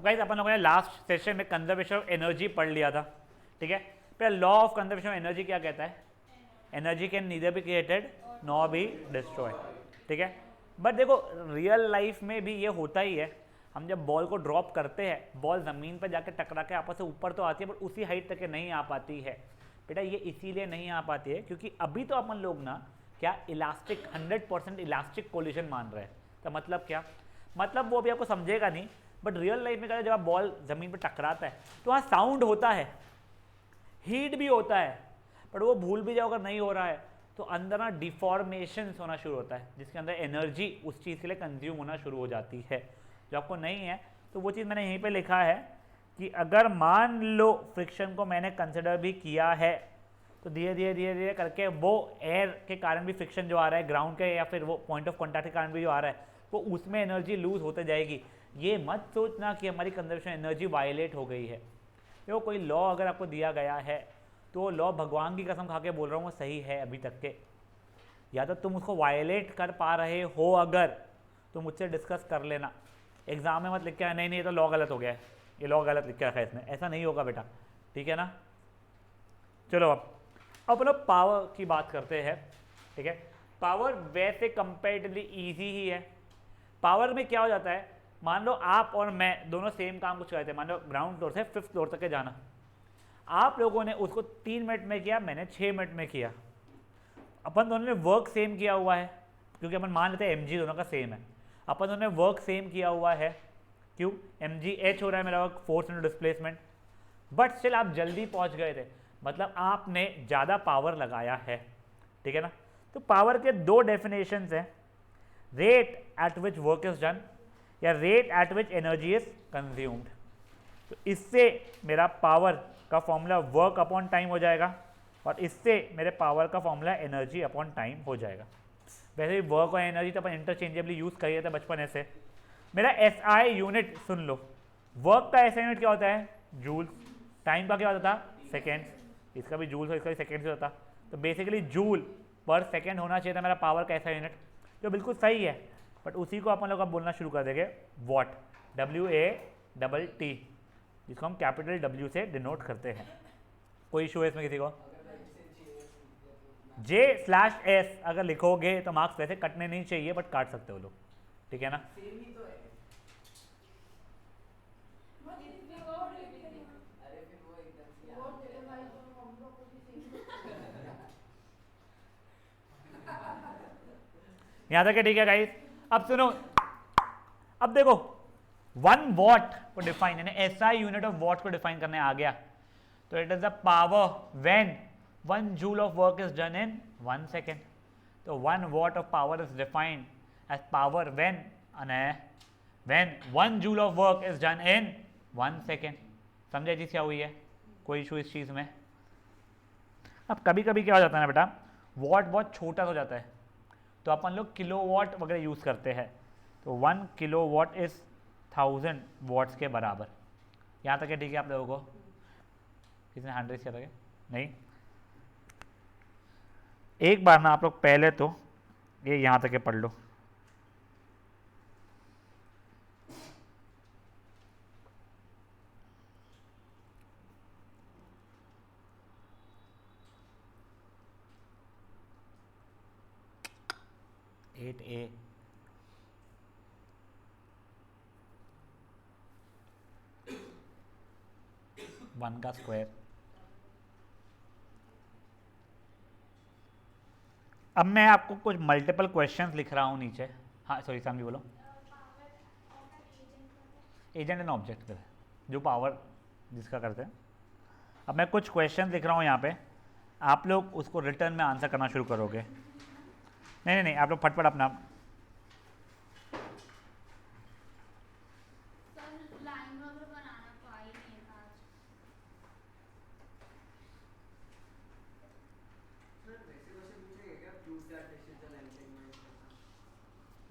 अब गाइस अपन लोगों ने लास्ट सेशन में कंजर्वेशन ऑफ एनर्जी पढ़ लिया था, ठीक है। फिर law of conservation of energy क्या कहता है? Energy can neither be created nor be destroy, ठीक है। बट देखो रियल लाइफ में भी ये होता ही है, हम जब बॉल को ड्रॉप करते हैं, बॉल ज़मीन पर जाकर टकरा के आपस से ऊपर तो आती है, बट उसी हाइट तक नहीं आ पाती है। बेटा ये इसीलिए नहीं आ पाती है क्योंकि अभी तो अपन लोग ना क्या इलास्टिक 100% इलास्टिक कोलिजन मान रहे हैं। तो मतलब क्या? मतलब वो अभी आपको समझेगा नहीं, बट रियल लाइफ में क्या है, जब आप बॉल ज़मीन पर टकराता है तो वहाँ साउंड होता है, हीट भी होता है, बट वो भूल भी जाओ अगर नहीं हो रहा है तो अंदर ना डिफॉर्मेशन होना शुरू होता है, जिसके अंदर एनर्जी उस चीज़ के लिए कंज्यूम होना शुरू हो जाती है। जो आपको नहीं है तो वो चीज़ मैंने यहीं पे लिखा है कि अगर मान लो फ्रिक्शन को मैंने कंसिडर भी किया है तो धीरे धीरे धीरे धीरे करके वो एयर के कारण भी फ्रिक्शन जो आ रहा है ग्राउंड के या फिर वो पॉइंट ऑफ कॉन्टैक्ट के कारण भी जो आ रहा है वो उसमें एनर्जी लूज होते जाएगी। ये मत सोचना कि हमारी कंजर्वेशन एनर्जी वायलेट हो गई है। देखो कोई लॉ अगर आपको दिया गया है तो लॉ भगवान की कसम खा के बोल रहा हूँ वो सही है अभी तक के, या तो तुम उसको वायलेट कर पा रहे हो अगर तो मुझसे डिस्कस कर लेना। एग्जाम में मत लिख के नहीं नहीं ये तो लॉ गलत हो गया है, ये लॉ गलत लिख के रखा है इसने, ऐसा नहीं होगा बेटा, ठीक है ना। चलो अब लोग पावर की बात करते हैं, ठीक है। पावर वैसे कंपेरेटिवली ईजी ही है। पावर में क्या हो जाता है, मान लो आप और मैं दोनों सेम काम कुछ करते हैं, मान लो ग्राउंड फ्लोर से 5th फ्लोर तक के जाना, आप लोगों ने उसको 3 मिनट में किया, मैंने 6 मिनट में किया। अपन दोनों ने वर्क सेम किया हुआ है क्योंकि अपन मान लेते हैं mg दोनों का सेम है, अपन दोनों ने वर्क सेम किया हुआ है, क्यों? mg h हो रहा है मेरा work, force into displacement, but still आप जल्दी पहुंच गए थे, मतलब आपने ज़्यादा पावर लगाया है, ठीक है ना। तो पावर के दो डेफिनेशंस हैं, rate at which work is done या rate at which energy is consumed. तो इससे मेरा पावर का फॉर्मूला वर्क अपॉन टाइम हो जाएगा और इससे मेरे पावर का फॉर्मूला एनर्जी अपॉन टाइम हो जाएगा। वैसे भी वर्क और एनर्जी तो अपन इंटरचेंजेबली यूज़ कर रहे थे बचपन से। मेरा एसआई यूनिट सुन लो, वर्क का एसआई यूनिट क्या होता है? जूल। टाइम का क्या होता था? सेकेंड्स। इसका भी जूल और इसका भी सेकेंड्स होता, तो बेसिकली जूल पर सेकेंड होना चाहिए था मेरा पावर का एसआई यूनिट, जो बिल्कुल सही है। बट उसी को अपन लोग अब बोलना शुरू कर देंगे वॉट, WATT, जिसको हम कैपिटल W से डिनोट करते हैं। कोई इशू है इसमें किसी को? J/S अगर लिखोगे तो मार्क्स वैसे कटने नहीं चाहिए बट काट सकते हो लोग, ठीक है ना। यहां तक है, ठीक है गाइस। अब सुनो, अब देखो 1 वॉट को डिफाइन, यानी एसआई यूनिट ऑफ वॉट को डिफाइन करने आ गया, तो it is the power when 1 joule of work is done in 1 second. तो 1 watt of power is defined as power when 1 joule of work is done in 1 second। समझे चीज़ क्या हुई है? कोई इशू इस चीज़ में? अब कभी कभी क्या हो जाता है ना बेटा, वॉट बहुत छोटा हो जाता है तो अपन लोग किलोवाट वगैरह यूज़ करते हैं, तो 1 किलोवाट इज 1000 वॉट्स के बराबर। यहाँ तक है, ठीक है आप लोगों को? किसने हैंड रेस किया था क्या? नहीं। एक बार ना आप लोग पहले तो ये यहाँ तक के पढ़ लो। एट ए 1 का स्क्वायर। अब मैं आपको कुछ मल्टीपल क्वेश्चंस लिख रहा हूँ नीचे। हाँ सॉरी सामने बोलो। एजेंट एंड ऑब्जेक्ट का जो पावर जिसका करते हैं। अब मैं कुछ क्वेश्चन लिख रहा हूँ यहाँ पे, आप लोग उसको रिटर्न में आंसर करना शुरू करोगे। नहीं नहीं नहीं, आप लोग फटफट अपना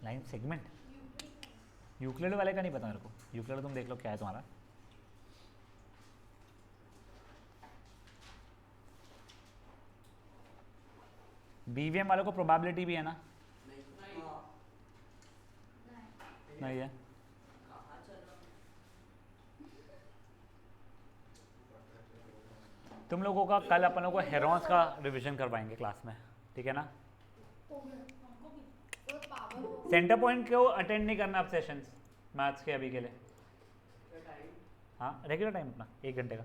लाइन सेगमेंट यूक्लिड वाले का नहीं पता मेरे को। यूक्लिड तुम देख लो क्या है तुम्हारा। बीवीएम वालों को प्रोबेबिलिटी भी है ना? नहीं है। तुम लोगों का कल अपन लोगों को हेरॉन्स का रिवीजन करवाएंगे क्लास में, ठीक है ना। सेंटर पॉइंट क्यों अटेंड नहीं करना आप सेशंस मैथ्स के अभी के लिए? हाँ रेगुलर टाइम अपना 1 घंटे का।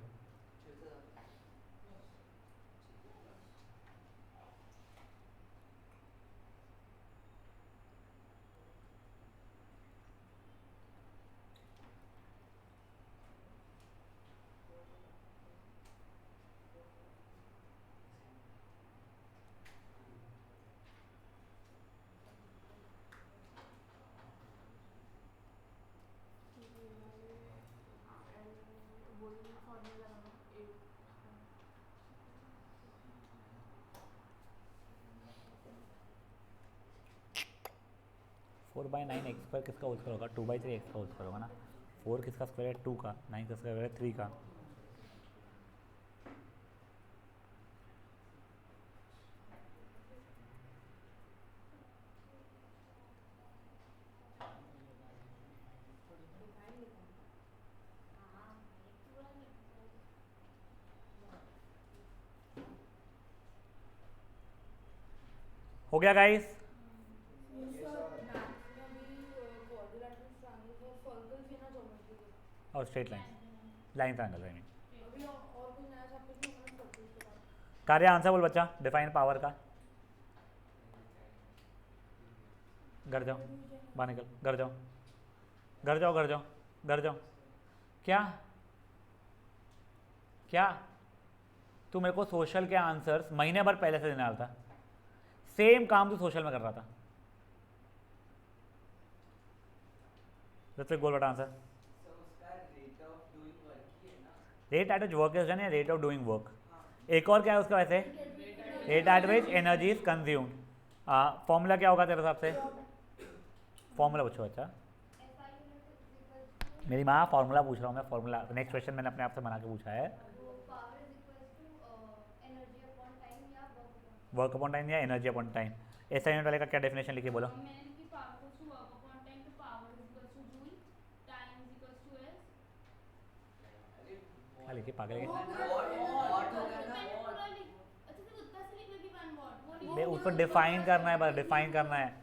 Four by nine x square किसका होल स्क्वायर होगा? 2/3 एक्स का होल स्क्वायर होगा ना। 4 किसका स्क्वायर है? 2 का। 9 का स्क्वायर है 3 का। हो गया गाइस? और straight line, line triangle I mean. कार्य आंसर बोल बच्चा, डिफाइन पावर का। घर जाओ, बाहर निकल, घर जाओ, घर जाओ, घर जाओ, घर जाओ। क्या क्या तू मेरे को सोशल के आंसर्स महीने भर पहले से देने वाला था? सेम काम तू सोशल में कर रहा था। गोल बटा answer. Rate at which work is done या रेट ऑफ डूइंग वर्क? एक और क्या है उसका वैसे? Rate at which energy is consumed. Formula क्या होगा तेरे हिसाब से? फॉर्मूला पूछो अच्छा। मेरी माँ फॉर्मूला पूछ रहा हूँ मैं, फॉर्मूला। नेक्स्ट क्वेश्चन मैंने अपने आप से बना के पूछा है। वर्क अपॉन टाइम या एनर्जी अपॉन टाइम। ऐसा यूनिट वाले का क्या डेफिनेशन लिखिए बोलो। क्या लिखिए पागल के? उसको डिफाइन करना है, बस डिफाइन करना है।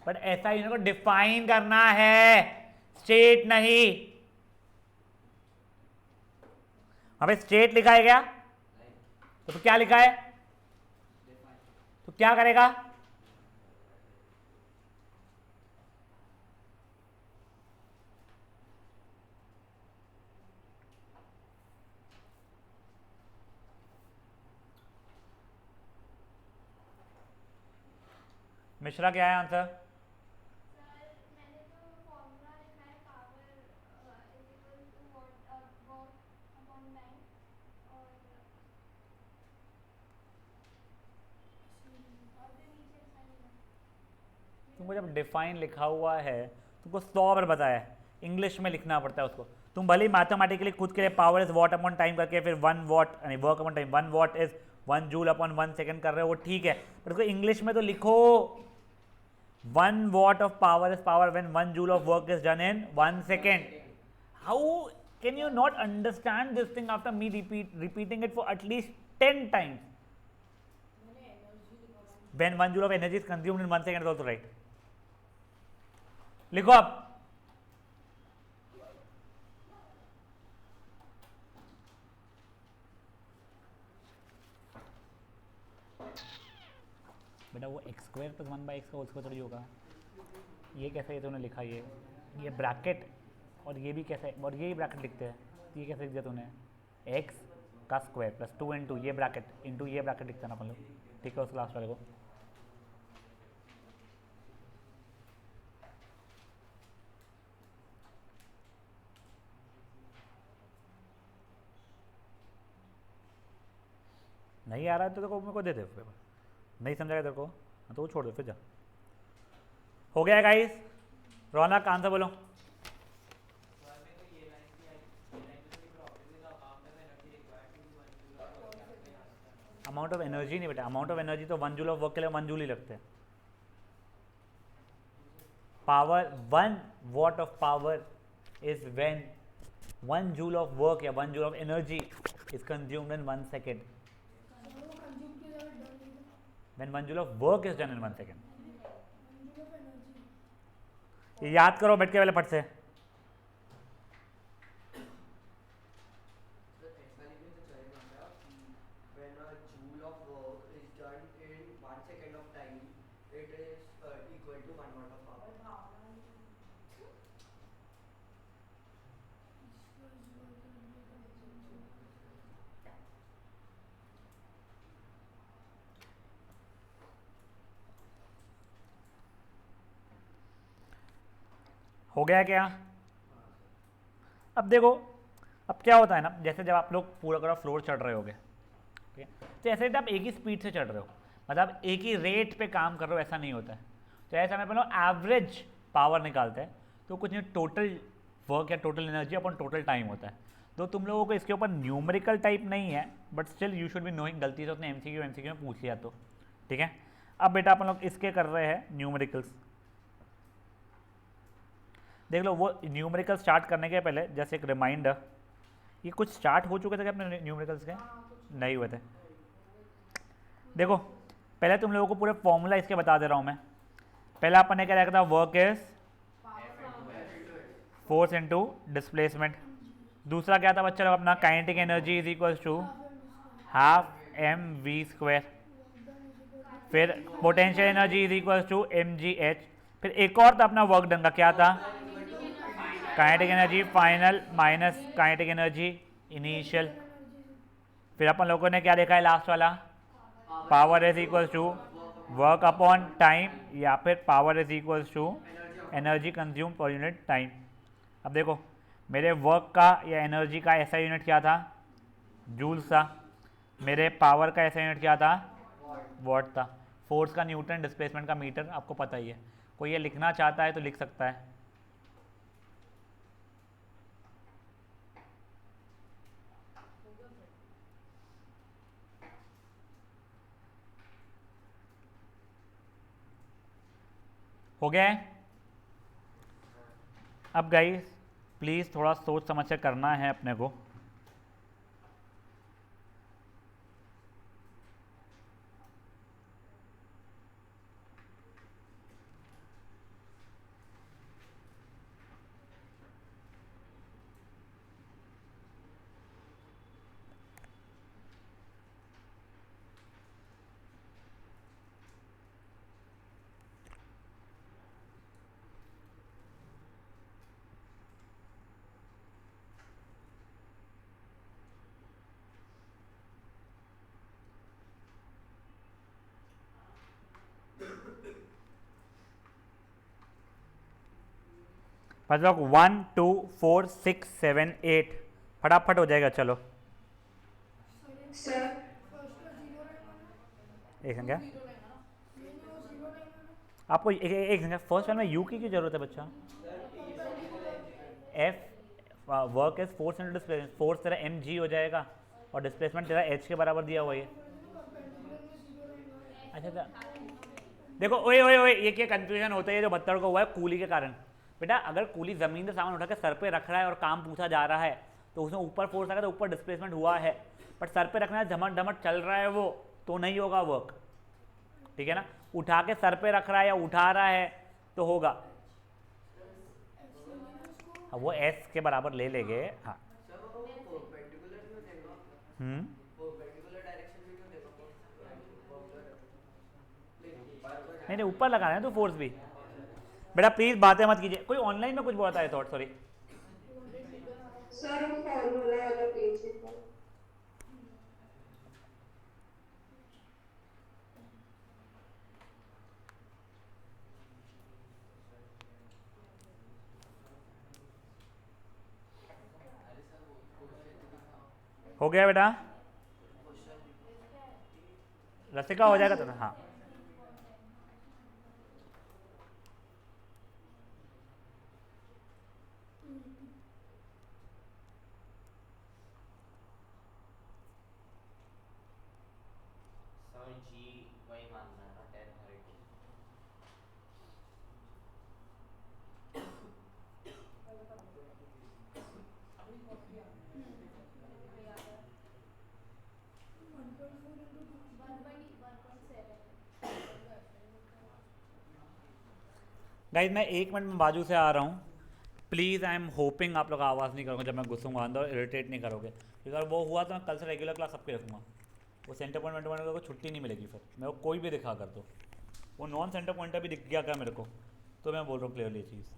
बट ऐसा यूनिट को डिफाइन करना है, स्टेट नहीं। अबे स्टेट लिखा है क्या? तो क्या लिखा है? तो क्या करेगा? मिश्रा क्या है आंसर? तुमको जब डिफाइन लिखा हुआ है तुमको 100 बार बताया है, इंग्लिश में लिखना पड़ता है उसको। तुम भले मैथमेटिकली खुद के लिए power is what upon time करके फिर 1 वॉट यानी work upon time 1 what is 1 joule upon 1 second कर रहे हो, वो ठीक है, पर उसको इंग्लिश में तो लिखो। 1 watt of power is power when 1 joule of work is done in 1 second. How can you not understand this thing after me repeating it for at least 10 times? When 1 joule of energy is consumed in 1 second is also right. लिखो आप। बेटा वो x square plus 1/x का whole square थोड़ी होगा। ये कैसे, ये तूने लिखा, ये ब्रैकेट, और ये भी कैसे, और ये ब्रैकेट लिखते हैं, ये कैसे लिख दिया तूने? एक्स का स्क्वायर प्लस 2 इंटू ये ब्रैकेट इंटू ये ब्रैकेट लिखते हैं ना अपन लोग, ठीक है? उस लास्ट वाले को नहीं आ रहा है तो देखो मेरे को दे दे पेपर, नहीं समझाएगा तेरे को तो वो छोड़ दे फिर जा। हो गया गाइस? रौनक आंसर बोलो। अमाउंट ऑफ एनर्जी नहीं बेटा, अमाउंट ऑफ एनर्जी तो 1 जूल ऑफ वर्क के लिए 1 जूल ही लगते हैं। Power 1 what of power is when 1 joule of work या 1 joule of energy is consumed in 1 second. When 1 joule of work is done in 1 second. ये याद करो बैठ के पहले फट से. हो गया क्या? अब देखो, अब क्या होता है ना, जैसे जब आप लोग पूरा फ्लोर चढ़ रहे होगे, ठीक है, तो ऐसे आप एक ही स्पीड से चढ़ रहे हो, मतलब एक ही रेट पे काम कर रहे हो, ऐसा नहीं होता है. तो ऐसा मैं पहले एवरेज पावर निकालते हैं, तो कुछ नहीं, टोटल वर्क या टोटल एनर्जी अपन टोटल टाइम होता है. तो तुम लोगों को इसके ऊपर न्यूमेरिकल टाइप नहीं है, but still you should be knowing. गलती से उसने एमसीक्यू में पूछ लिया तो ठीक है. अब बेटा अपन लोग इसके कर रहे हैं न्यूमेरिकल्स. देख लो, वो न्यूमेरिकल स्टार्ट करने के पहले जैसे एक रिमाइंडर, ये कुछ स्टार्ट हो चुके थे क्या अपने न्यूमेरिकल्स के? नहीं हुए थे. देखो, पहले तुम लोगों को पूरे फॉर्मूला इसके बता दे रहा हूँ मैं. पहला अपन ने क्या रखा था, work is force into displacement. दूसरा क्या था बच्चा लोग अपना, kinetic energy is equal to half m v square. फिर potential energy is equal to m g h. फिर एक और था अपना वर्क डन का, क्या था, kinetic energy final minus kinetic energy initial. फिर अपन लोगों ने क्या देखा है लास्ट वाला, power is equal to work upon time, या फिर power is equal to energy consume per unit time. अब देखो, मेरे वर्क का या एनर्जी का ऐसा यूनिट क्या था, जूल्स था. मेरे पावर का ऐसा यूनिट क्या था, वॉट था. फोर्स का न्यूटन, डिस्प्लेसमेंट का मीटर, आपको पता ही है. कोई ये लिखना चाहता है तो लिख सकता है. हो गया है. अब गाइस प्लीज़ थोड़ा सोच समझ कर करना है अपने को. मतलब 1 2 4 6 7 8 फटाफट हो जाएगा. चलो सर एक संख्या आपको एक संख्या फर्स्ट वन में यू की जरूरत है बच्चा. F work is force into displacement. Force तेरा एम जी हो जाएगा और डिस्प्लेसमेंट तेरा एच के बराबर दिया हुआ है. अच्छा देखो, ओए ओए ओए, ये क्या कंफ्यूजन होता है, ये जो बत्तड़ को हुआ है कूली के कारण. बेटा अगर कूली ज़मीन से सामान उठा के सर पे रख रहा है और काम पूछा जा रहा है तो उसमें ऊपर फोर्स आ गया तो ऊपर डिस्प्लेसमेंट हुआ है. बट सर पे रखना है, झमट झमट चल रहा है वो, तो नहीं होगा वर्क. ठीक है ना. उठा के सर पे रख रहा है या उठा रहा है तो होगा. हाँ, वो एस के बराबर ले लेंगे. हाँ नहीं नहीं, ऊपर लगाना है तो फोर्स भी. बेटा प्लीज बातें मत कीजिए. कोई ऑनलाइन में कुछ बोला था, ये थॉट सॉरी. सर वो फॉर्मूला वाला पेज है. हो गया बेटा, रसिका हो जाएगा तो. हाँ सर जी वही मानना है ना, 10 और 18. गाइज मैं 1 मिनट में बाजू से आ रहा हूँ, प्लीज़ आई एम होपिंग आप लोग आवाज़ नहीं करोगे जब मैं घुसूंगा अंदर और इरिटेट नहीं करोगे, अगर वो हुआ तो मैं कल से रेगुलर क्लास सबके रखूँगा। वो सेंटर पॉइंट को छुट्टी नहीं मिलेगी, फिर मेरे को कोई भी दिखा कर दो, वो नॉन सेंटर पॉइंटर भी दिख गया क्या मेरे को, तो मैं बोल रहा हूँ क्लियरली चीज़।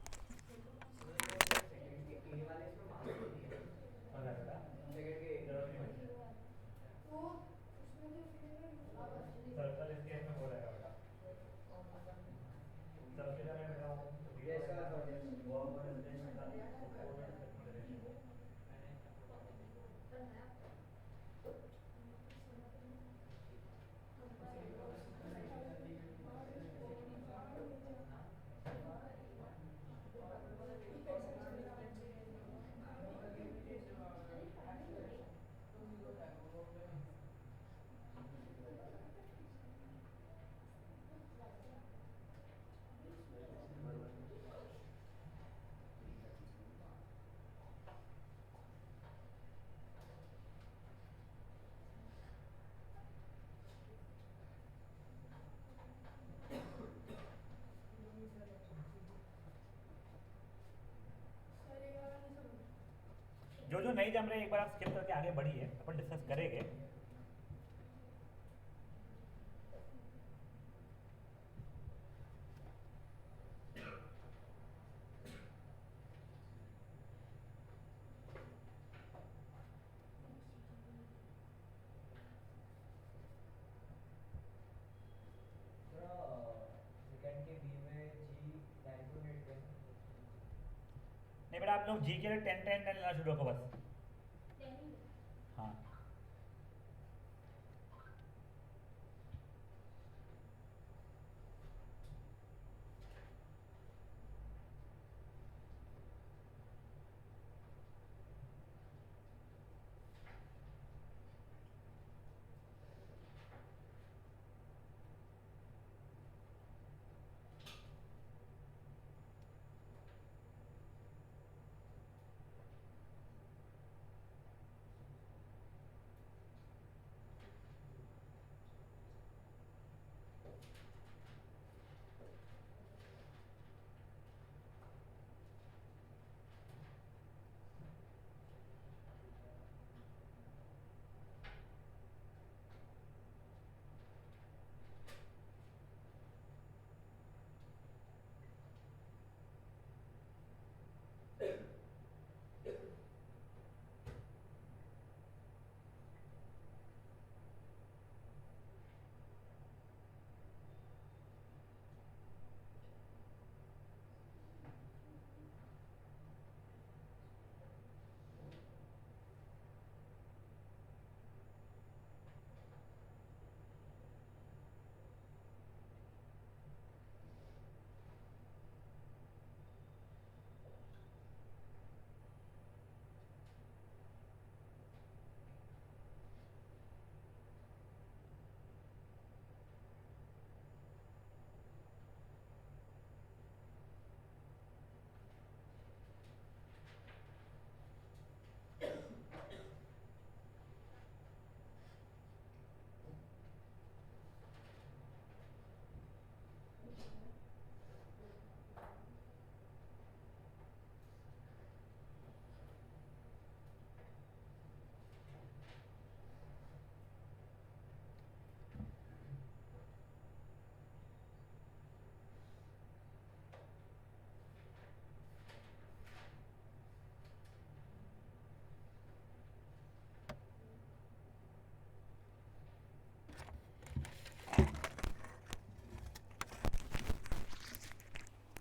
जो जो नहीं जम रहे एक बार आप स्किप करके आगे बढ़िए, अपन डिस्कस करेंगे। सेकंड के बी में जी 9 to 8 कैसे? नहीं बेटा, आप लोग जी के लिए 10 लेना शुरू रखो बस। हाँ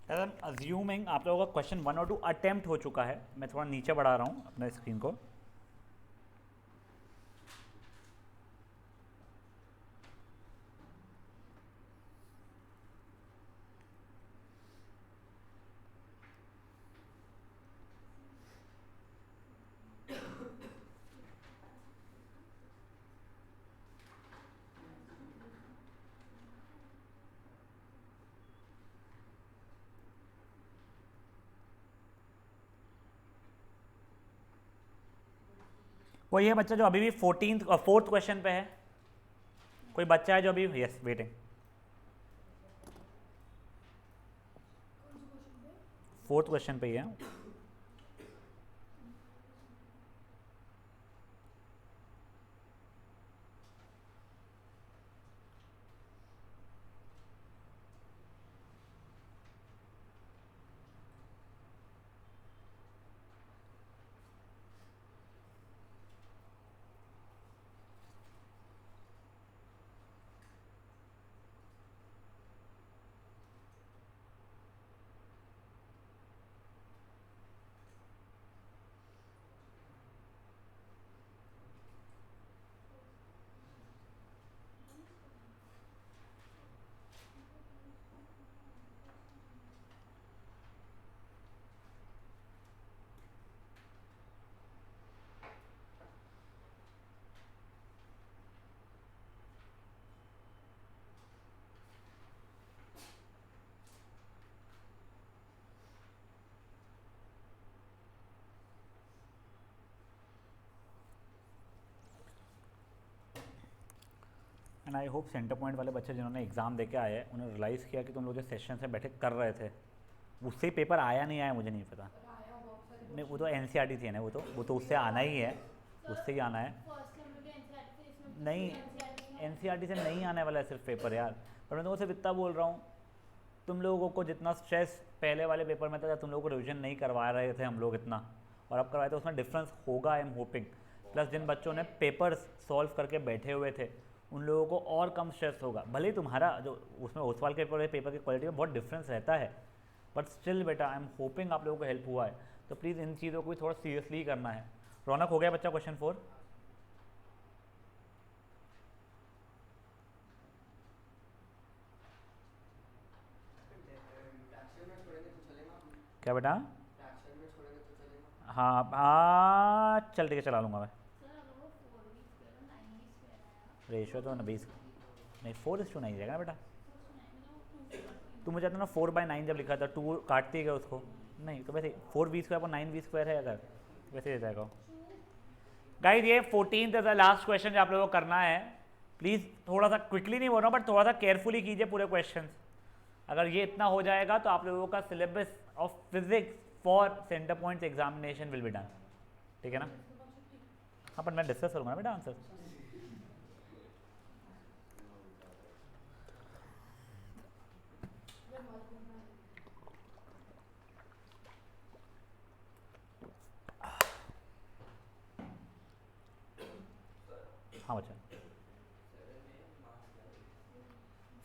आई एम अज्यूमिंग आप लोगों का क्वेश्चन 1 और 2 अटेम्प्ट हो चुका है। मैं थोड़ा नीचे बढ़ा रहा हूँ अपने स्क्रीन को। कोई है बच्चा जो अभी भी 4th क्वेश्चन पे है? कोई बच्चा है जो अभी, यस वेटिंग। 4th क्वेश्चन पे ही है। And I hope centre point वाले बच्चे जिन्होंने एग्ज़ाम दे के आए हैं उन्होंने रियलाइज़ किया कि तुम लोग जो सेशन से बैठे कर रहे थे उससे ही पेपर आया नहीं आया मुझे नहीं पता। नहीं वो तो एन थी ना, वो तो उससे आना ही है, उससे ही आना है। नहीं एन से नहीं आने वाला है सिर्फ पेपर यार। पर मैं तुमको सिर्फ इतना बोल रहा हूँ, तुम लोगों को जितना स्ट्रेस पहले वाले पेपर में था तुम लोगों को रिविजन नहीं करवा रहे थे हम लोग इतना, और अब करवाए थे, उसमें डिफरेंस होगा आई एम होपिंग। प्लस जिन बच्चों ने पेपर्स सॉल्व करके बैठे हुए थे उन लोगों को और कम स्ट्रेस होगा। भले ही तुम्हारा जो उसमें उस वाल के पेपर की क्वालिटी में बहुत डिफरेंस रहता है, बट स्टिल बेटा आई एम होपिंग आप लोगों को हेल्प हुआ है। तो प्लीज़ इन चीज़ों को भी थोड़ा सीरियसली करना है। रौनक हो गया बच्चा क्वेश्चन 4? क्या बेटा? हाँ हाँ चल ठीक है, चला लूँगा मैं। रेशियो तो 20 नहीं 4:9 जाएगा ना बेटा। तू मुझे ना 4/9 जब लिखा था 2 काटती है उसको, नहीं तो वैसे 4v² पर 9v² है अगर वैसे दे जाएगा। गाइस ये 14th is the last question जो आप लोगों को करना है। प्लीज़ थोड़ा सा क्विकली नहीं बोल रहा हूँ बट थोड़ा सा केयरफुली कीजिए पूरे क्वेश्चन। अगर ये इतना हो जाएगा तो आप लोगों का syllabus of physics for centre points examination will be done, ठीक है ना? हाँ पर मैं डिस्कस करूँगा ना बेटा आंसर। हाँ बच्चा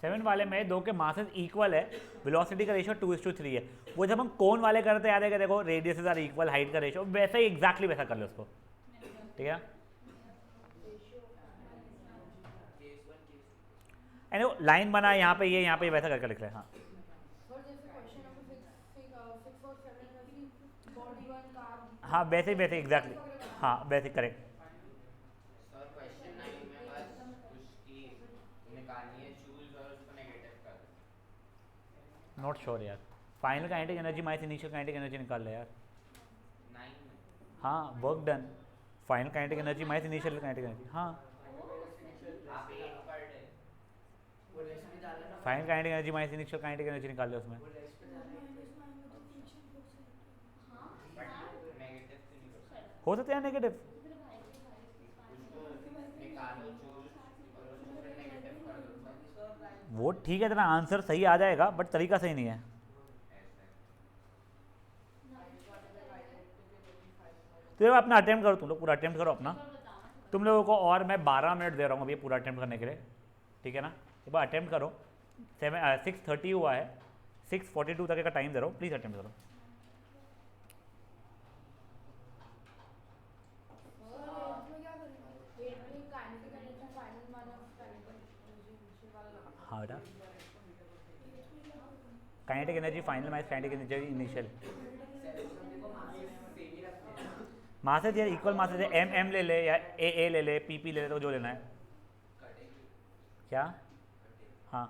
7 वाले में 2 के मासेस इक्वल है, वेलोसिटी का रेशियो 2:3 है। वो जब हम कोन वाले करते याद है कि देखो रेडियसेस आर इक्वल हाइट का रेशियो, वैसा ही एग्जैक्टली वैसा कर लो उसको, ठीक है? एंड वो लाइन बना यहाँ पे ये यहाँ पे वैसा करके लिख रहे हैं। हाँ हाँ वैसे ही एग्जैक्टली, हाँ वैसे करेक्ट। सर क्वेश्चन 9 में बस उसकी निकालनी है जूल्स और उसको नेगेटिव कर दो। नॉट श्योर यार, final kinetic energy minus initial kinetic energy निकाल ले यार। 9 में हाँ work done, final kinetic energy minus initial kinetic energy. हाँ आप एक पढ़ रहे final kinetic energy minus initial kinetic energy निकाल ले उसमें। बट नेगेटिव तो नहीं कर सकते। हो सकता है नेगेटिव, उसको निकालो जूल्स और उसको फिर नेगेटिव कर दो सर। वो ठीक है तेरा आंसर सही आ जाएगा बट तरीका सही नहीं है। ऐसे तो ये अपना अटेम्प्ट करो, तुम लोग पूरा अटेम्प्ट करो अपना। तुम लोगों को और मैं 12 मिनट दे रहा हूँ अभी पूरा अटेम्प्ट करने के लिए, ठीक है ना? एक बार अटेम्प्ट करो। 6:30 हुआ है, 6:42 तक का टाइम दे रहा हूँ, प्लीज़ अटेम्प्ट करो। हाँ बेटा kinetic energy final minus kinetic energy initial. Masses यार इक्वल मासेस है, एम ले ले या ए ले ले, पी ले ले, तो जो लेना है। क्या? हाँ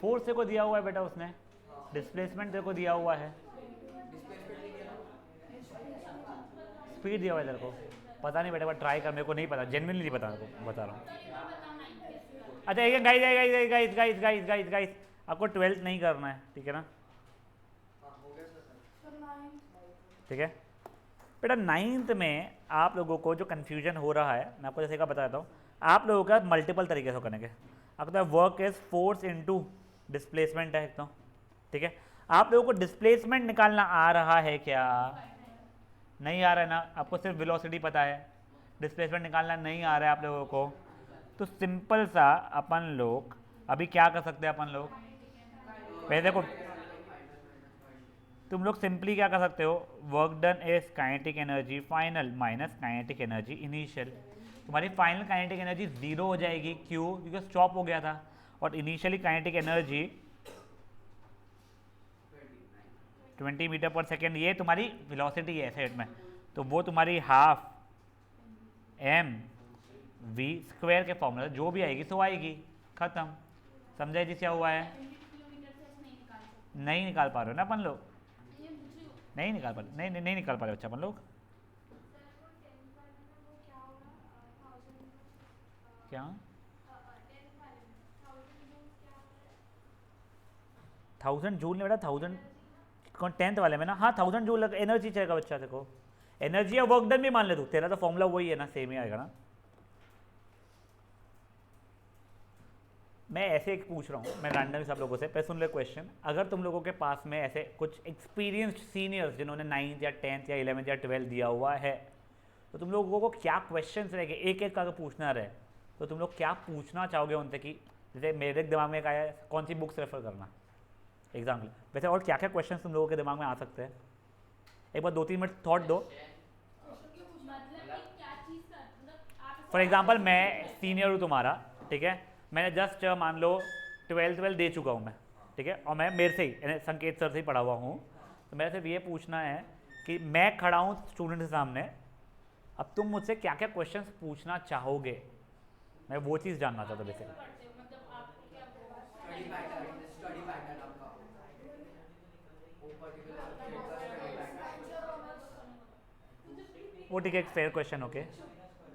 फोर्स तेरे को दिया हुआ है बेटा उसने, डिस्प्लेसमेंट तेरे को दिया हुआ है, स्पीड दिया हुआ है तेरे को, पता नहीं बेटा, ट्राई कर, मेरे को नहीं पता, जेन्युइनली नहीं पता, मेरे को बता रहा हूँ। अच्छा ये guys guys guys guys guys guys guys, आपको 12th नहीं करना है, ठीक है ना? ठीक है बेटा, 9th में आप लोगों को जो कन्फ्यूजन हो रहा है, मैं आपको जैसे का बताता हूँ, आप लोगों का मल्टीपल तरीके से करने के, आपका work is force into displacement है एक तो, ठीक है? आप लोगों को डिस्प्लेसमेंट निकालना आ रहा है क्या? नहीं आ रहा है ना, आपको सिर्फ वेलोसिटी पता है, डिस्प्लेसमेंट निकालना नहीं आ रहा है आप लोगों को, तो सिंपल सा अपन लोग अभी क्या कर सकते हैं, अपन लोग पहले देखो, तुम लोग सिंपली क्या कर सकते हो, work done is kinetic energy final minus kinetic energy initial. तुम्हारी फाइनल काइनेटिक एनर्जी 0 हो जाएगी, क्यों? क्योंकि स्टॉप हो गया था, और इनिशियली काइनेटिक एनर्जी 20 मीटर पर सेकेंड, ये तुम्हारी वेलोसिटी है सेट में, तो वो तुम्हारी हाफ एम वी स्क्वायर के फॉर्मूला जो भी आएगी सो आएगी, खत्म। समझाई जी क्या हुआ है? नहीं निकाल पा रहे हो ना अपन लोग, नहीं निकाल पा रहे, नहीं निकाल पा रहे बच्चा अपन लोग। क्या 1000 जूल नहीं बेटा, 1000 कौन 10th वाले में ना, हाँ 1000 जूल एनर्जी चाहिएगा बच्चा, देखो एनर्जी या वर्क डन भी मान ले तू, तेरा तो फॉर्मूला वही है ना, सेम ही आएगा ना। मैं ऐसे एक पूछ रहा हूँ मैं रैंडम सब लोगों से, पहले सुन ले क्वेश्चन, अगर तुम लोगों के पास में ऐसे कुछ एक्सपीरियंस्ड सीनियर्स जिन्होंने 9th या 10th या 11th या 12th दिया हुआ है, तो तुम लोगों को क्या क्वेश्चन रहेंगे, एक एक का पूछना रहे, तो तुम लोग क्या पूछना चाहोगे उनसे कि जैसे मेरे दिमाग में एक आया कौन सी बुक्स रेफर करना एग्जाम्पल, वैसे और क्या क्या क्वेश्चन तुम लोगों के दिमाग में आ सकते हैं, एक बार 2-3 मिनट थॉट दो। फॉर एग्जाम्पल मैं सीनियर हूँ तुम्हारा, ठीक है, मैंने जस्ट मान लो 12th दे चुका हूँ मैं, ठीक है, और मैं मेरे से ही संकेत सर से ही पढ़ा हुआ हूँ, तो मेरे सिर्फ ये पूछना है कि मैं खड़ा हूँ स्टूडेंट के सामने, अब तुम मुझसे क्या क्या क्वेश्चंस पूछना चाहोगे, मैं वो चीज़ जानना चाहता हूँ बेसिकली। वो ठीक है, एक फेयर क्वेश्चन, ओके,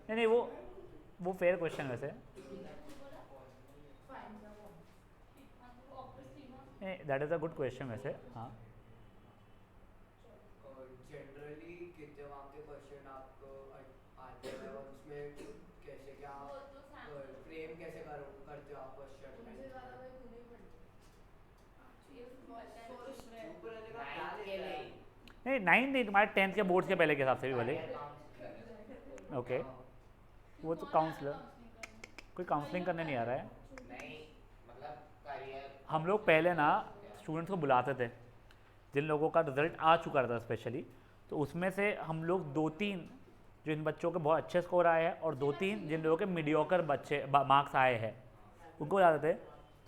नहीं वो फेयर क्वेश्चन वैसे, that is a good question वैसे, हाँ। जनरली कितने मार्क्स के क्वेश्चन आपको आते हैं और उसमें कैसे क्या फ्रेम कैसे करते हो आप क्वेश्चन में? नहीं 9th नहीं, तुम्हारे 10th के बोर्ड्स के पहले के हिसाब से भी भले, ओके, वो तो काउंसलर, कोई काउंसलिंग करने नहीं आ रहा है, नहीं मतलब करियर हम लोग पहले ना स्टूडेंट्स को बुलाते थे, जिन लोगों का रिजल्ट आ चुका था स्पेशली, तो उसमें से हम लोग 2-3 जो इन बच्चों के बहुत अच्छे स्कोर आए हैं और 2-3 जिन लोगों के मीडियोकर बच्चे मार्क्स आए हैं उनको बुलाते थे,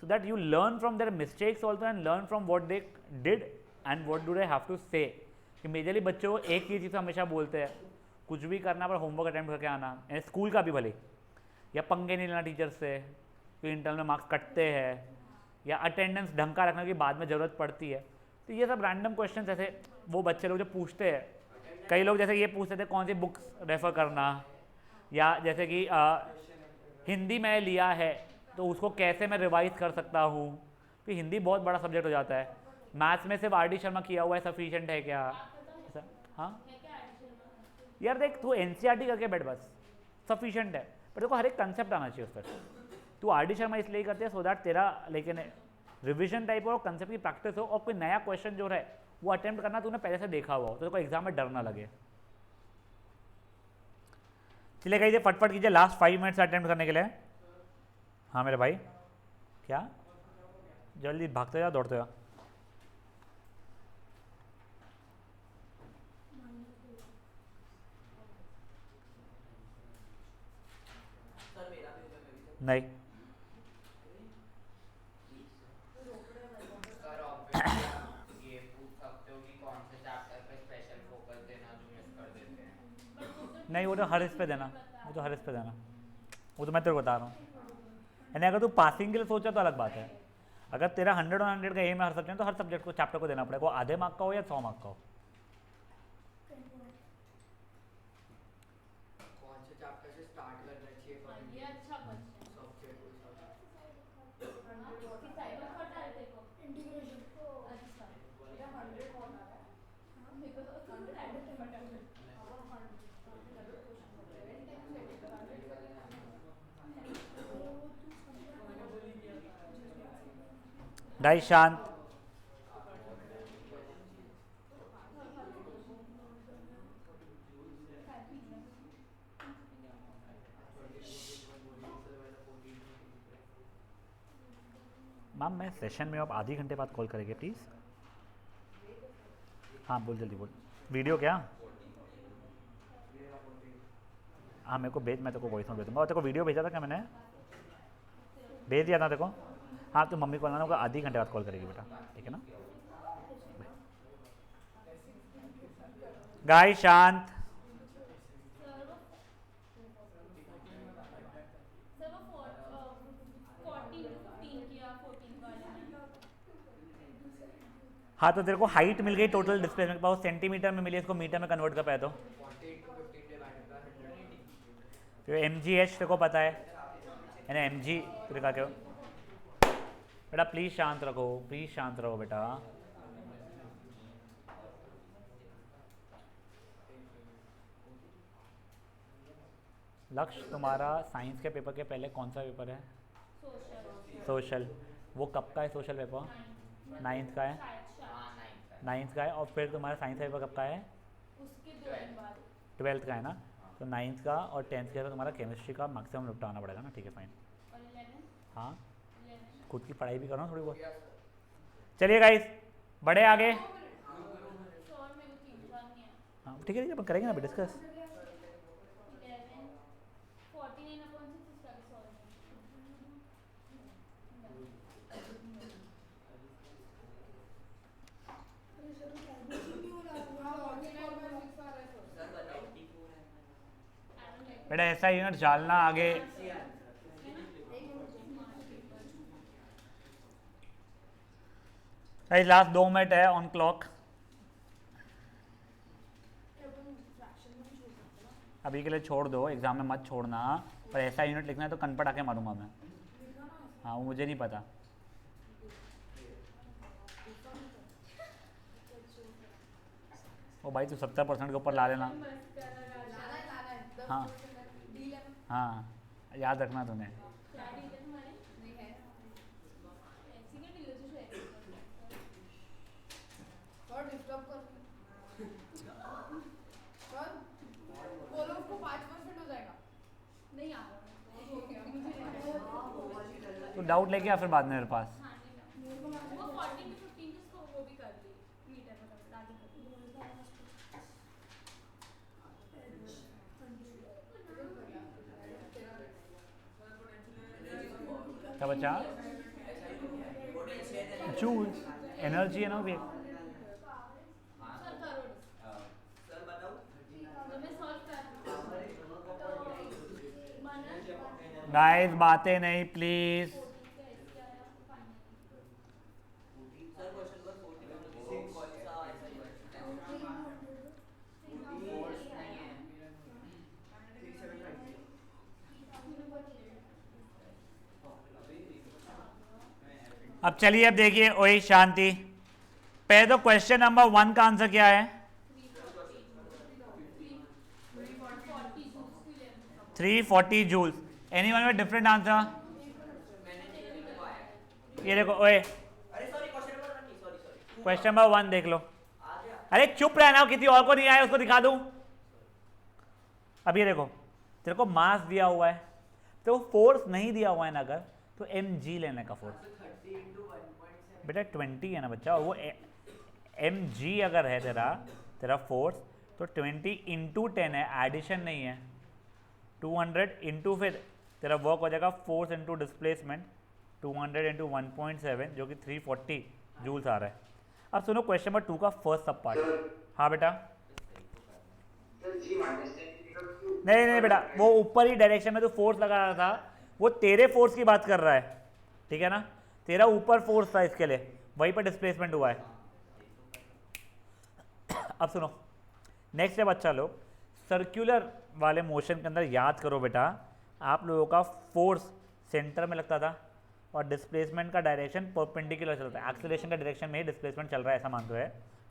so that you learn from their mistakes also and learn from what they did and what do they have to say. कि मेजरली बच्चों को एक ही चीज़ हमेशा बोलते हैं, कुछ भी करना पर होमवर्क अटेम्प्ट करके आना, स्कूल का भी भले, या पंगे नहीं लेना टीचर से, फिर इंटरनल में मार्क्स कटते हैं, या अटेंडेंस ढंग का रखने की बाद में ज़रूरत पड़ती है, तो ये सब रैंडम क्वेश्चन ऐसे वो बच्चे लोग जो पूछते हैं, कई लोग जैसे ये पूछते थे कौन सी बुक्स रेफ़र करना, या जैसे कि हिंदी में लिया है तो उसको कैसे मैं रिवाइज कर सकता हूँ, तो हिंदी बहुत बड़ा सब्जेक्ट हो जाता है, मैथ्स में सिर्फ RD शर्मा किया हुआ है सफिशिएंट है क्या ऐसा? हाँ यार देख, तू NCERT करके बैठ बस, सफिशिएंट है, पर देखो हर एक कंसेप्ट आना चाहिए उस पर, तू RD शर्मा इसलिए करते हैं सो दैट तेरा लेकिन रिविजन टाइप और कंसेप्ट की प्रैक्टिस हो, और कोई नया क्वेश्चन जो रहे वो अटेम्प्ट करना तूने पहले से देखा हुआ हो, तो देखो एग्जाम में डर ना लगे। चलिए कहिए फटफट कीजिए, लास्ट 5 मिनट्स अटेम्प्ट करने के लिए। हाँ मेरे भाई, क्या जल्दी भागते जाओ दौड़ते जाओ। नहीं सर ऑब्वियसली आप ये पूछ सकते हो कि कौन से चैप्टर पे स्पेशल फोकस देना जो मिस कर देते हैं। नहीं, वो तो हर इस पे देना, वो तो हर इस पे देना, वो तो मैं तेरे को बता रहा हूँ। यानी अगर तू पासिंग के लिए सोचा तो अलग बात है, अगर तेरा 100 और 100 का एम है हर सब्जेक्ट, तो हर सब्जेक्ट को चैप्टर को देना पड़ेगा, वो आधे मार्क का हो या 100 मार्क का हो। कौन से चैप्टर से स्टार्ट करना चाहिए? ये अच्छा क्वेश्चन सब्जेक्ट को सब इंटीग्रेशन अच्छा मेरा 100 कौन आ रहा है? मेरे को तो 100 गाइस शांत। मैम मैं सेशन में आप आधी घंटे बाद कॉल करेंगे प्लीज़। हाँ बोल जल्दी बोल। वीडियो क्या? हाँ मेरे को भेज, मैं तेरे को वॉइस नोट भेज दूँगा। और तेरे को वीडियो भेजा था क्या मैंने? भेज दिया था तेरे को? हाँ तो मम्मी को बोलना होगा आधी घंटे बाद कॉल करेगी बेटा, ठीक है ना? गाइस शांत। हाँ तो तेरे को हाइट मिल गई टोटल डिस्प्लेसमेंट के पास, सेंटीमीटर में मिली, इसको मीटर में कन्वर्ट कर पाए तो 40 into 15 divided by 180. तो MGH तेरे को पता है ना, MG लिखा क्यों? बेटा प्लीज़ शांत रखो, प्लीज़ शांत रहो बेटा। लक्ष्य तुम्हारा साइंस के पेपर के पहले कौन सा पेपर है? सोशल। वो कब का है सोशल पेपर? 9th का है। हाँ 9th 9th का है। और फिर तुम्हारा साइंस का पेपर कब का है? उसके 2 दिन बाद 12th का है ना। तो 9th का और 10th का तुम्हारा केमिस्ट्री का मैक्सिमम निपटाना पड़ेगा ना, ठीक है फाइन। और 11 हाँ 11 खुद की पढ़ाई भी करो ना थोड़ी बहुत। चलिए गाइस बढ़े आगे। सर मेरे को 3 साल नहीं है। हाँ ठीक है, अपन करेंगे ना अभी डिस्कस। 11 49 upon 6 इसका भी सॉल्व बेटा ऐसा यूनिट डालना आगे। गाइस लास्ट 2 मिनट है ऑन क्लॉक। अभी के लिए छोड़ दो, एग्जाम में मत छोड़ना। पर ऐसा यूनिट लिखना है तो कनपट आके मारूंगा मैं। हाँ वो मुझे नहीं पता। ओ भाई तू 70% के ऊपर ला लेना। हाँ हाँ याद रखना तूने। सर डिस्टर्ब कर सर बोलो उसको 5% हो जाएगा। नहीं आ रहा हो गया मुझे तू डाउट लेके आ फिर बाद में मेरे पास। वो 40 to 15 जिसको वो भी कर ली मीटर में कर आगे कर ली। क्या बचा? जूल एनर्जी है ना भी। सर करो सर बताओ। तो मैं सॉल्व कर रही हूँ तो मनन गाइस बातें नहीं प्लीज। सर क्वेश्चन नंबर 14 कौन सा ऐसा क्वेश्चन है? फोर्स नहीं है। अब चलिए अब देखिए ओए शांति। पहले तो क्वेश्चन नंबर 1 का आंसर क्या है? 340 joules. Anyone with different answer? ये देखो ओए अरे सॉरी क्वेश्चन नंबर 1 नहीं, सॉरी क्वेश्चन नंबर 1 देख लो। आ गया। अरे चुप रहना, किसी और को नहीं आया उसको दिखा दूं। अब ये देखो तेरे को मास दिया हुआ है तो फोर्स नहीं दिया हुआ है ना, अगर तो mg लेने का फोर्स 30 into 1.7. बेटा 20 है ना बच्चा। और वो mg अगर है तेरा फोर्स तो 20 इंटू 10 है, एडिशन नहीं है। 200 इंटू फिर तेरा वर्क हो जाएगा फोर्स इंटू डिस्प्लेसमेंट 200 इंटू 1.7 जो कि 340 जूल्स आ रहा है। अब सुनो क्वेश्चन नंबर 2 का फर्स्ट सब पार्ट। हाँ बेटा नहीं नहीं बेटा, वो ऊपर ही डायरेक्शन में तो फोर्स लगा रहा था, वो तेरे फोर्स की बात कर रहा है, ठीक है ना। तेरा ऊपर फोर्स था इसके लिए, वहीं पर डिस्प्लेसमेंट हुआ है। अब सुनो नेक्स्ट है बच्चा लोग, सर्कुलर वाले मोशन के अंदर याद करो बेटा, आप लोगों का फोर्स सेंटर में लगता था और डिस्प्लेसमेंट का डायरेक्शन परपेंडिकुलर चलता है, एक्सेलरेशन का डायरेक्शन में ही डिस्प्लेसमेंट चल रहा है ऐसा मानते है,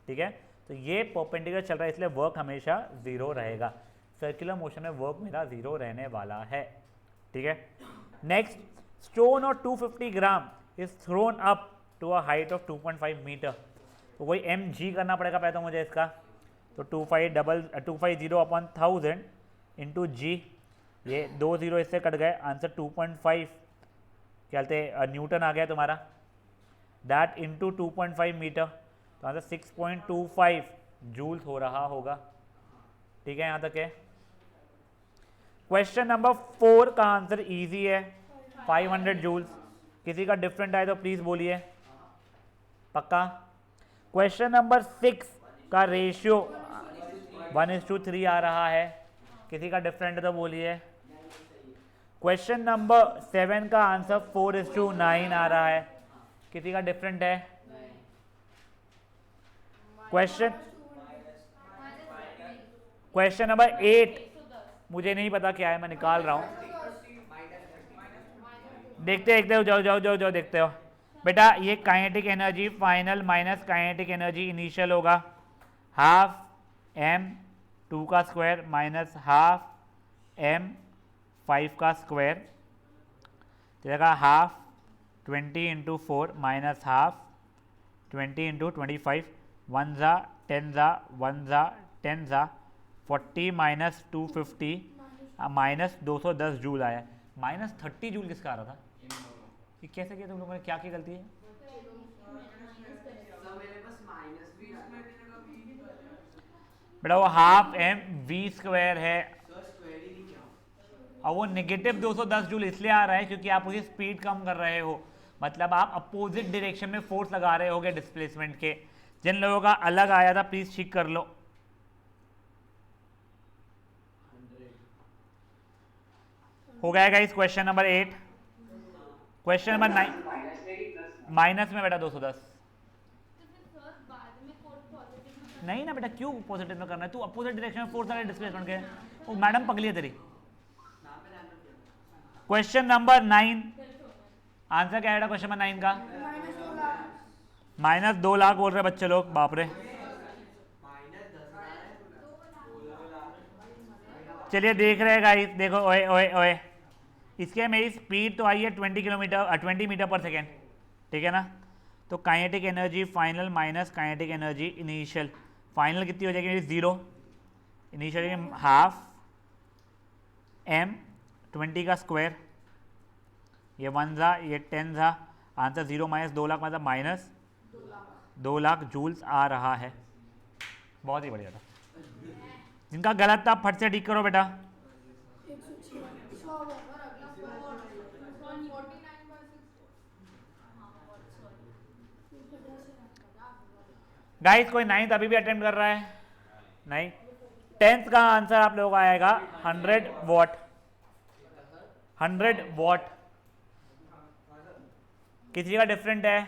ठीक है। तो ये परपेंडिकुलर चल रहा है इसलिए वर्क हमेशा जीरो रहेगा, सर्कुलर मोशन में वर्क मेरा जीरो रहने वाला है, ठीक है। नेक्स्ट, स्टोन और 250 gram is thrown up to a height of 2.5 meter. तो वही mg करना पड़ेगा पहले तो मुझे इसका, तो 250 अपॉन 1000 इंटू जी, ये 2 0 इससे कट गए, आंसर 2.5 क्या कहते हैं न्यूटन आ गया तुम्हारा, दैट इंटू 2.5 मीटर, तो आंसर 6.25 जूल्स हो रहा होगा, ठीक है। यहाँ तक है। क्वेश्चन नंबर 4 का आंसर इजी है, 500 जूल्स। किसी का डिफरेंट आए तो प्लीज बोलिए, पक्का। क्वेश्चन नंबर 6 का रेशियो 1:3 आ रहा है, किसी का डिफरेंट है तो बोलिए। क्वेश्चन नंबर 7 का आंसर 4:9 आ रहा है, किसी का डिफरेंट है। क्वेश्चन नंबर 8 मुझे नहीं पता क्या है, मैं निकाल रहा हूं, देखते जाओ देखते हो बेटा। ये kinetic energy final minus kinetic energy initial होगा, हाफ m2 का स्क्वायर माइनस हाफ m5 का स्क्वायर, जगह half 20 into 4 minus half 20 into 25, 1 ज़ा 10 ज़ा 1 ज़ा 10 ज़ा 40 माइनस 250 माइनस 210 जूल आया, माइनस 30 जूल किसका आ रहा था, ये कैसे किया तुम लोगों ने, क्या की गलती है। बेटा वो हाफ m v स्क्वायर है और वो नेगेटिव 210 जूल इसलिए आ रहा है क्योंकि आप उसकी स्पीड कम कर रहे हो, मतलब आप अपोजिट डायरेक्शन में फोर्स लगा रहे होगे डिस्प्लेसमेंट के। जिन लोगों का अलग आया था प्लीज ठीक कर लो। हो गया guys question number 8। Question number 9 minus में बेटा 210 नहीं ना बेटा, क्यों पॉजिटिव में करना है, तू अपोजिट डायरेक्शन में फोर्स लगा डिस्प्लेसमेंट के, वो मैडम पगली है तेरी। क्वेश्चन नंबर 9 आंसर क्या है क्वेश्चन नंबर 9 का, माइनस 2 लाख बोल रहे बच्चे लोग, बाप रे। चलिए देख रहे हैं गाइस, देखो ओए ओए ओए, इसके मेरी स्पीड तो आई है 20 मीटर पर सेकेंड, ठीक है ना। तो kinetic energy final minus kinetic energy initial, final कितनी हो जाएगी मेरी 0, इनिशियल हाफ m20 का स्क्वायर, ये 1 था ये 10 था, आंसर 0 माइनस 2 लाख मतलब माइनस 2 लाख जूल्स आ रहा है। बहुत ही बढ़िया था, जिनका गलत था फट से ठीक करो बेटा। गाइस कोई 9th अभी भी अटेम्प्ट कर रहा है नहीं। 10th का आंसर आप लोगों का आएगा 100 वॉट, 100 वॉट। किसी का डिफरेंट है।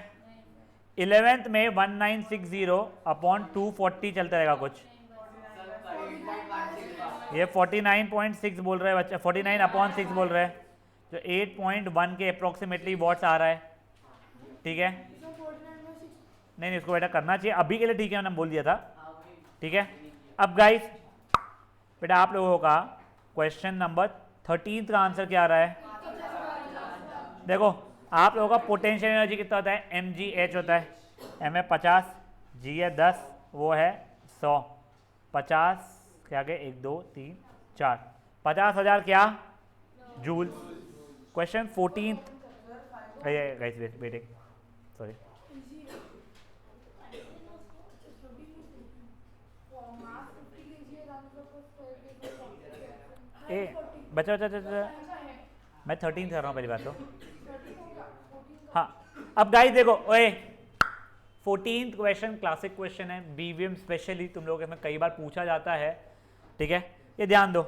11th में 1960 अपॉन 240 चलता रहेगा कुछ, ये 49.6 बोल रहे हैं बच्चा, 49/6 बोल रहे हैं, जो 8.1 के अप्रोक्सीमेटली वॉट्स आ रहा है, ठीक है। नहीं इसको बेटा करना चाहिए अभी के लिए, ठीक है मैंने बोल दिया था, ठीक है। अब गाइस बेटा आप लोगों का क्वेश्चन नंबर 13 का आंसर क्या आ रहा है, देखो आप लोगों का पोटेंशियल एनर्जी कितना होता है, mgh होता है, m है 50, g है 10, वो है 100, 50 क्या गए 1 2 3 4, 50,000 क्या joule. Question 14 guys wait sorry, बच्चा मैं 13 कर रहा हूँ पहली बात तो। हाँ अब गाइस देखो ओए, 14th क्वेश्चन क्लासिक क्वेश्चन है, बीवीएम स्पेशली तुम लोगों में कई बार पूछा जाता है, ठीक है। ये ध्यान दो,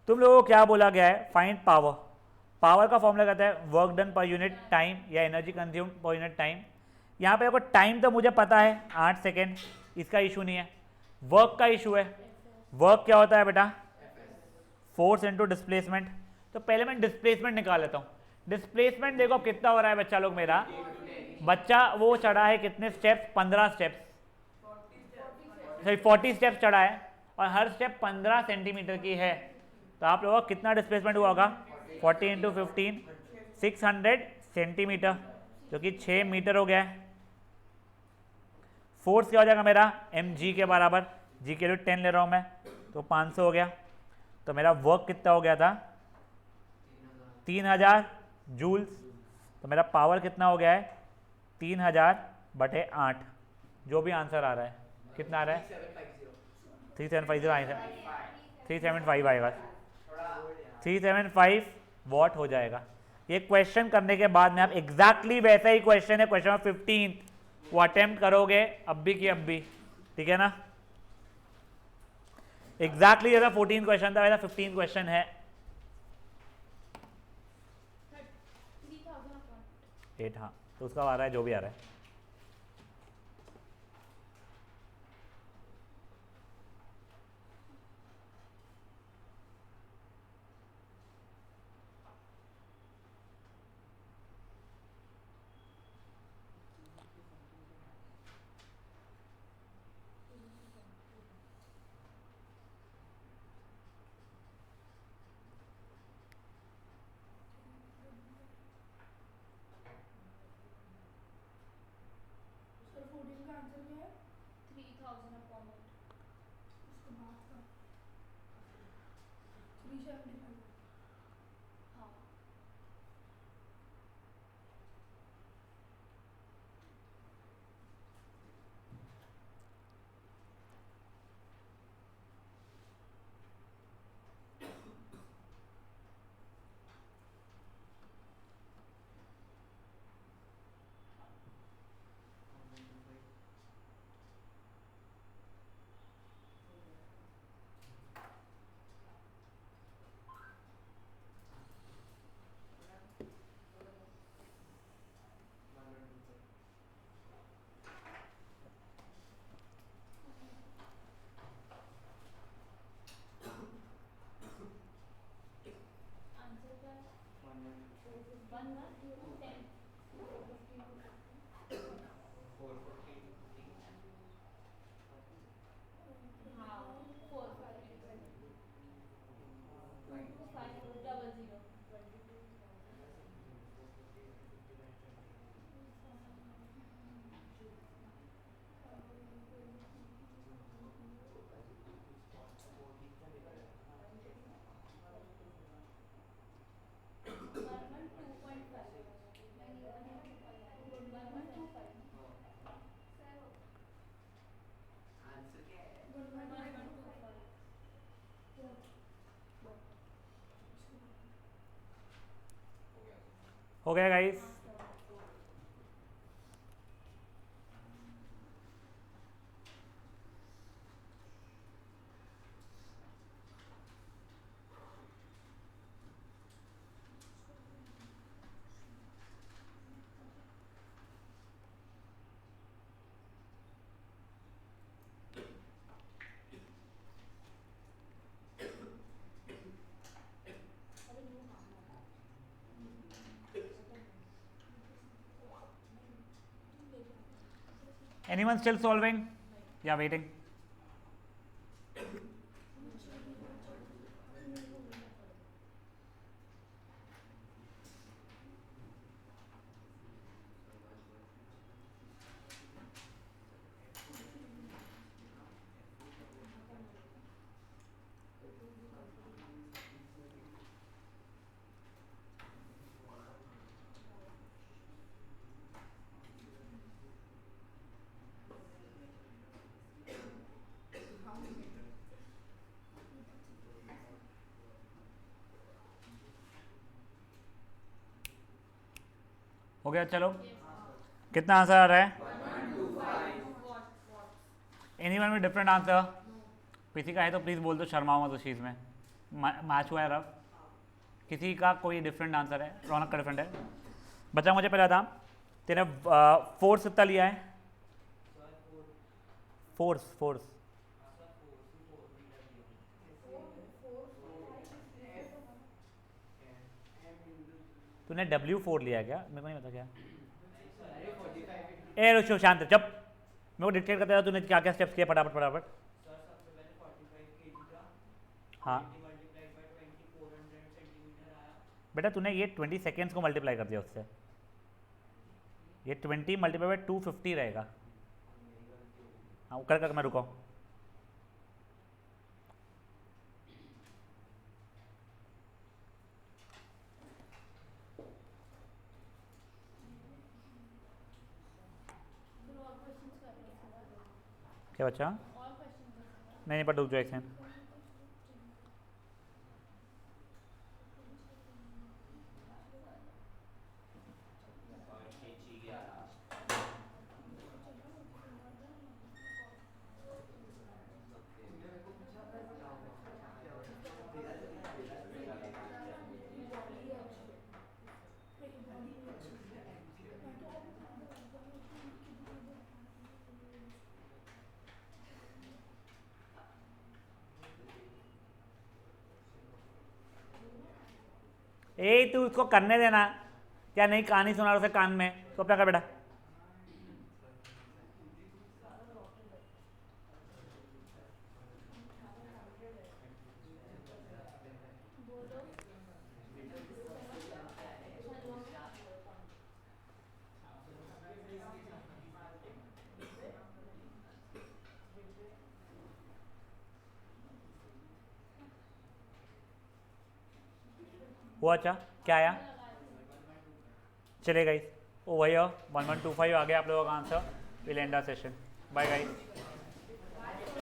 तुम लोगों को क्या बोला गया है, फाइंड पावर। पावर का फॉर्मूला कहता है work done per unit time या energy consume per unit time. यहाँ पे देखो टाइम तो मुझे पता है 8 सेकेंड, इसका इशू नहीं है, वर्क का इशू है। वर्क क्या होता है बेटा? Force into displacement. तो पहले मैं डिस्प्लेसमेंट निकाल लेता हूँ। डिस्प्लेसमेंट देखो कितना हो रहा है बच्चा लोग, मेरा बच्चा वो चढ़ा है कितने स्टेप्स? 15 स्टेप्स, सॉरी 40 स्टेप्स चढ़ा है और हर स्टेप 15 सेंटीमीटर की है। तो आप लोगों का कितना डिस्प्लेसमेंट हुआ होगा? 40 इंटू 15 600 सेंटीमीटर, जो कि 6 मीटर हो गया है। फोर्स क्या हो जाएगा मेरा? mg के बराबर, g के लिए 10 ले रहा हूँ मैं, तो 500 हो गया। तो मेरा वर्क कितना हो गया था? 3000 जूल्स। तो मेरा पावर कितना हो गया है? 3000/8। जो भी आंसर आ रहा है, कितना आ रहा है? 3750 आएगा, 375 आएगा, 375 वॉट हो जाएगा। ये क्वेश्चन करने के बाद में आप एग्जैक्टली वैसा ही क्वेश्चन है, क्वेश्चन नंबर 15 वो अटेम्प्ट करोगे अब भी की अब भी, ठीक है ना? एग्जैक्टली जैसा 14 क्वेश्चन था वैसा 15 क्वेश्चन है। 8, हाँ, तो उसका आ रहा है जो भी आ रहा है। सर 14 का आंसर क्या है? 3000 अपॉन 8। उसके बाद का 375। हाँ आंसर क्या है? 1 10 हाँ 42500 आंसर क्या है? 1125 हो गया guys? Anyone still solving? Yeah, waiting. हो गया? चलो, कितना आंसर आ रहा है? एनीवन में डिफरेंट आंसर? किसी का है तो प्लीज़ बोल दो, शर्माओ मत उस चीज़ में। मैच हुआ है रफ? किसी का कोई डिफरेंट आंसर है? रौनक का डिफरेंट है। बचा मुझे पहला था, तेने फोर्स कितना लिया है? फोर्स तूने W4 लिया है क्या? मेरे को नहीं पता क्या। ए रुको शांत जब मेरे को डिक्टेट करता था, तूने क्या क्या स्टेप्स किए फटाफट फटाफट। हाँ बेटा तूने ये 20 सेकेंड्स को मल्टीप्लाई कर दिया उससे, ये 20 मल्टीप्लाई बाय 250 रहेगा। हाँ कर मैं रुका। क्या बच्चा? नहीं पर रुक जाओ एक सेकंड। और खींची गया लास्ट। ए तू उसको करने देना, क्या नहीं कहानी सुना उसे कान में, तो क्या कर बेटा। हुआ अच्छा क्या आया? चले गाइस, ओ भैया 1125 आ गया आप लोगों का answer. Will end our session. Bye guys.